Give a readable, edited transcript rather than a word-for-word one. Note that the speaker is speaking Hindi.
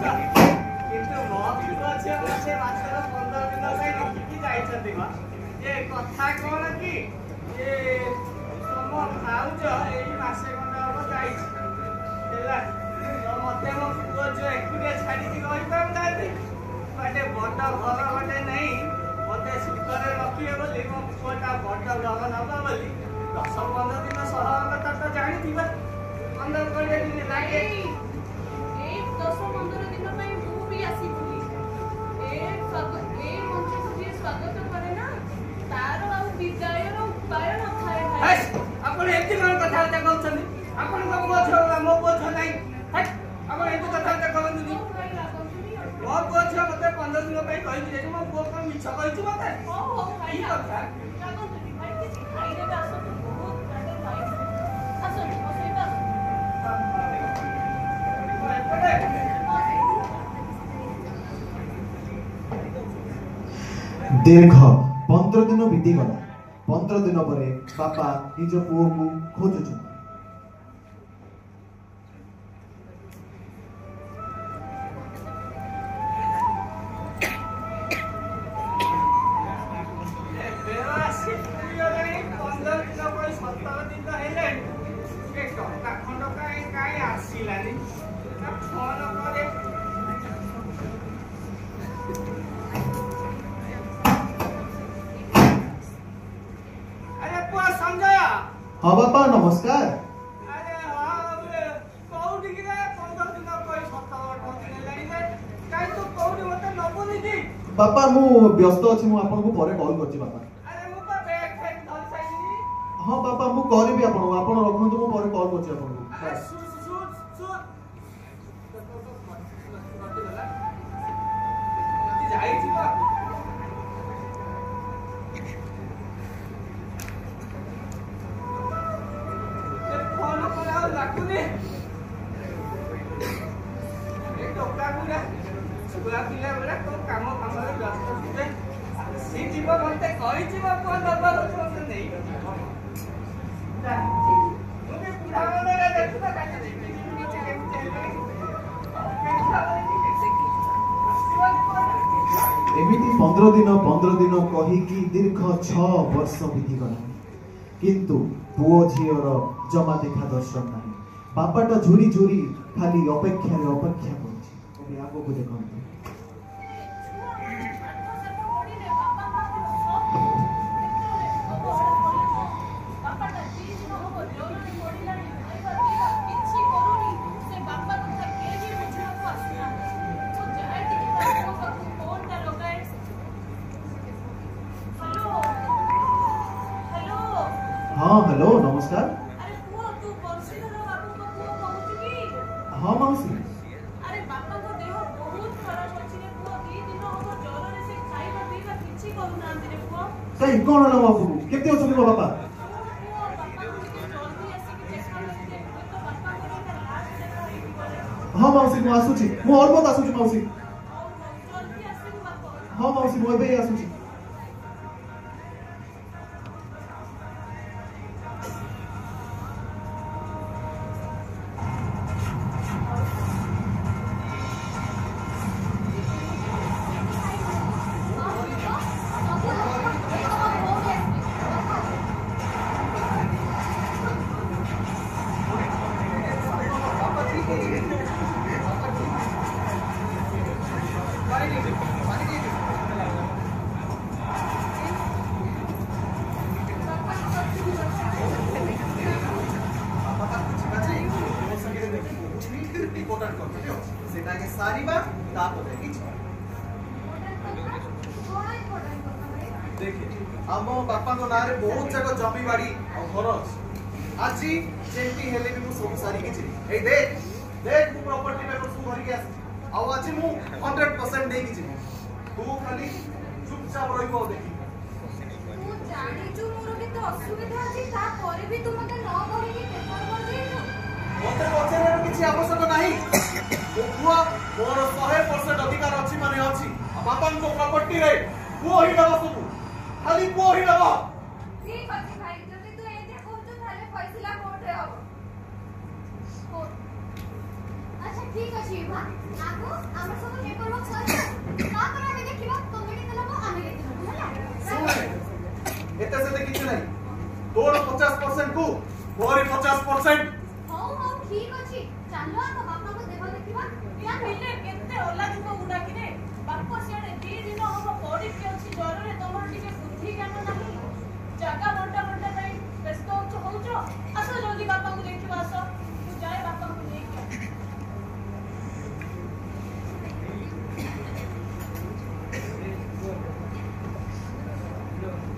କିନ୍ତୁ ମୋ ପୁଅ ଝିଅ ସେ ମାସର 15 ଦିନ ପାଇଁ ଦେଖିକି ଯାଇଛନ୍ତି ମା। ଏ କଥା କଣ କି ତମ ଭାଉଜ ଏଇ ମାସେ ଖଣ୍ଡେ ହବ ଯାଇଛି ହେଲା। ତ ମତେ ମୋ ପୁଅ ଝିଅ ଏକୁଟିଆ ଛାଡ଼ିକି ରହିପାରୁନାହାନ୍ତି। ଗୋଟେ ବଡ଼ ଘର ଗୋଟେ ନେଇ ମତେ ସୁଖରେ ରଖିବେ ବୋଲି ମୋ ପୁଅଟା ବଡ଼ ଘର ନବ ବୋଲି 10-15 ଦିନ ସହର କଥା ତ ଜାଣିଥିବା 15-20 ଦିନ ଲାଗେ। ଏଇ 10-15 ଦିନ ପାଇଁ ମୁଁ ବି ଆସିଥିଲି। ଏ ମଞ୍ଚକୁ ଯିଏ ସ୍ୱାଗତ କରେ ନା ତାର ଆଉ ବିଦାୟର ଉପାୟ ନଥାଏ ଭାଇ। ଆପଣ ଏମିତି କଣ କଥାବାର୍ତ୍ତା କରୁଛନ୍ତି? ଆପଣଙ୍କ ପୁଅ ଝିଅ ମୋ ପୁଅ ଝିଅ ନାହିଁ। ଆପଣ ଏମିତି କଥାବାର୍ତ୍ତା କରନ୍ତୁନି। ମୋ ପୁଅ ଝିଅ ମତେ 15 ଦିନ ପାଇଁ କହିକି ଯାଇଛି। ମୋ ପୁଅ କଣ ମିଛ କହିଛି ମତେ? ଭାଇ କଥା ରାଗନ୍ତୁନି ଭାଇ, କିଛି ଖାଇଦେବେ ଆସନ୍ତୁ। ବହୁତ ଭାଇ ଆସନ୍ତୁ ବସେଇବା। दीर्घ 15 दिन बीतीगला। 15 दिन पर बापा निज पुओ को खोजुछन। हाँ बापा नमस्कार। बापा मु व्यस्त अच्छी मु आपन को परे कॉल करछि बापा। हाँ बापा मु करबी आपन रखंतु मु परे कॉल करछि आपन को। एमिति 15 दिन कहीकि दीर्घ 6 वर्ष बीतीगला किंतु पुओ झीर जमा देखा दर्शन ना। बापाटा झुरी झुरी खाली अपेक्षा कर आगो को देखते। हाँ हेलो नमस्कार। अरे पुओ तू बंशीधर बाबू को पुओ कहूची की? हाँ मौसी। अरे बापा को देह बहुत खराब अछि रे पुओ। 2 दिन हो ज्वर रे से खाଇବା पिଇବା किछि करू नांती रे पुओ। सही कोन ना बाबू केते अछन को बापा? पुओ बापा को जल्दी आसी के चेक कर दे। तो बापा को एटा लास्ट देखा हेई बोले। हाँ मौसी मु आसुची मु और मत आसुची मौसी। जल्दी आसी बापा। हाँ मौसी मु एबे आसुची। आम बापा को नारे बहुत जगह जमी बाड़ी और घर अच्छी आज जेमती हेले भी मु सब सारी किछि ए देख देख मु प्रॉपर्टी पेपर सब भर के आसी आ आज मु 100% दे किछि तू खाली चुपचाप रहिबो देखि तू जानि छु मोर के तो असुविधा अछि ता करे भी तू मते न कहि के पेपर कर देनु मते पछरे किछि आवश्यक नाही बुआ मोर 100% अधिकार अछि माने अछि बापा को प्रॉपर्टी रे वो ही दबा सब खाली वो ही दबा ठीक अछि भाई जदी तू एते कहतो थाले फैसला कोर्ट रे हो कोर्ट अच्छा ठीक अछि बा आगो हमर सब पेपर वर्क सर तापर हम देखिबा तमे केते लबो हम केते लबो होला एते से किछ नहीं तोर 50% को मोर 50%। हो ठीक अछि चलो हम बापा को देबो देखिबा या मिले केते ओला जुको उडा किने